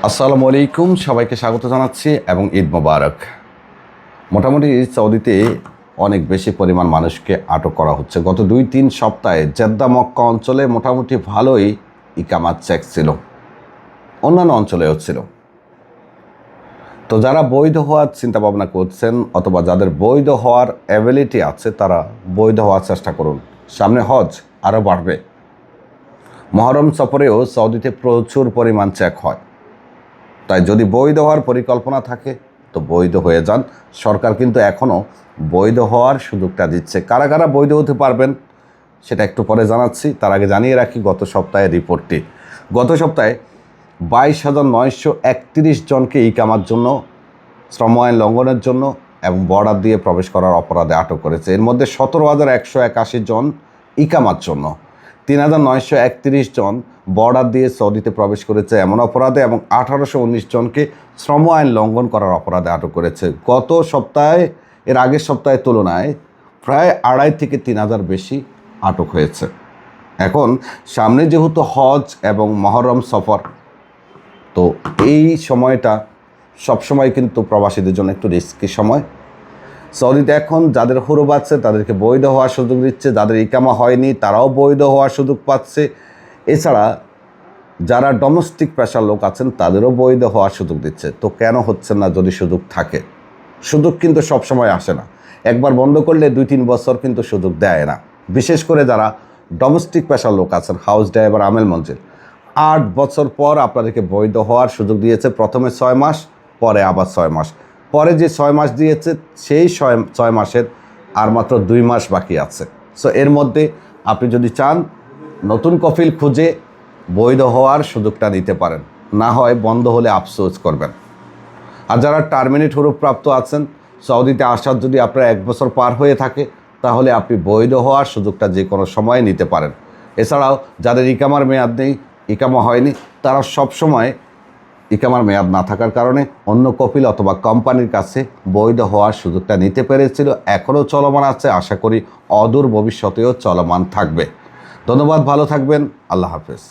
আসসালামু আলাইকুম, সবাইকে স্বাগত জানাচ্ছি এবং ঈদ মোবারক। মোটামুটি সৌদিতে অনেক বেশি পরিমাণ মানুষকে আটক করা হচ্ছে। গত 2-3 সপ্তাহে জেদ্দা মক্কা অঞ্চলে মোটামুটি ভালোই ইকামাত চেক ছিল, অন্যান্য অঞ্চলেও ছিল। তো যারা বৈধ হওয়ার চিন্তা ভাবনা করছেন অথবা যাদের বৈধ হওয়ার অ্যাবিলিটি আছে তারা বৈধ হওয়ার চেষ্টা করুন। সামনে হজ আরও বাড়বে। মহরম সফরেও সৌদিতে প্রচুর পরিমাণ চেক হয়, তাই যদি বৈধ হওয়ার পরিকল্পনা থাকে তো বৈধ হয়ে যান। সরকার কিন্তু এখনও বৈধ হওয়ার সুযোগটা দিচ্ছে। কারা কারা বৈধ হতে পারবেন সেটা একটু পরে জানাচ্ছি। তার আগে জানিয়ে রাখি গত সপ্তাহের রিপোর্টটি। গত সপ্তাহে 22,931 জনকে ইকামার জন্য, শ্রম আইন লঙ্ঘনের জন্য এবং বর্ডার দিয়ে প্রবেশ করার অপরাধে আটক করেছে। এর মধ্যে 17,181 জন ইকামার জন্য, 3,931 জন বর্ডার দিয়ে সৌদিতে প্রবেশ করেছে এমন অপরাধে, এবং 1,819 জনকে শ্রম আইন লঙ্ঘন করার অপরাধে আটক করেছে। গত সপ্তাহে এর আগের সপ্তাহের তুলনায় প্রায় 2,500 থেকে 3,000 বেশি আটক হয়েছে। এখন সামনে যেহেতু হজ এবং মহরম সফর, তো এই সময়টা সবসময় কিন্তু প্রবাসীদের জন্য একটু রিস্কি সময়। সৌদিতে এখন যাদের হুরুপ আছে তাদেরকে বৈধ হওয়ার সুযোগ দিচ্ছে, যাদের ইকামা হয়নি তারাও বৈধ হওয়ার সুযোগ পাচ্ছে। এছাড়া যারা ডোমেস্টিক পেশার লোক আছেন তাদেরও বৈধ হওয়ার সুযোগ দিচ্ছে। তো কেন হচ্ছে না? যদি সুযোগ থাকে, সুযোগ কিন্তু সবসময় আসে না। একবার বন্ধ করলে 2-3 বছর কিন্তু সুযোগ দেয় না। বিশেষ করে যারা ডোমেস্টিক পেশার লোক আছেন, হাউস ড্রাইভার, আমেল মঞ্জিল, 8 বছর পর আপনাদেরকে বৈধ হওয়ার সুযোগ দিয়েছে। প্রথমে 6 মাস, পরে আবার 6 মাস, পরে যে 6 মাস দিয়েছে সেই 6 মাসের আর মাত্র 2 মাস বাকি আছে। সো এর মধ্যে আপনি যদি চান নতুন কফিল খুঁজে বৈধ হওয়ার সুযোগটা নিতে পারেন, না হয় বন্ধ হলে আফসোস করবেন। আর যারা টার্মিনেট হুরুপপ্রাপ্ত আছেন, সৌদিতে আসার যদি আপনার 1 বছর পার হয়ে থাকে তাহলে আপনি বৈধ হওয়ার সুযোগটা যে কোনো সময় নিতে পারেন। এছাড়াও যাদের ইকামার মেয়াদ নেই, ইকামা হয়নি, তারা সবসময় ইকামার মেয়াদ না থাকার কারণে অন্য কপিল অথবা কোম্পানির কাছে বৈধ হওয়ার সুযোগটা নিতে পেরেছিল। এখনও চলমান আছে, আশা করি অদূর ভবিষ্যতেও চলমান থাকবে। ধন্যবাদ, ভালো থাকবেন, আল্লাহ হাফেজ।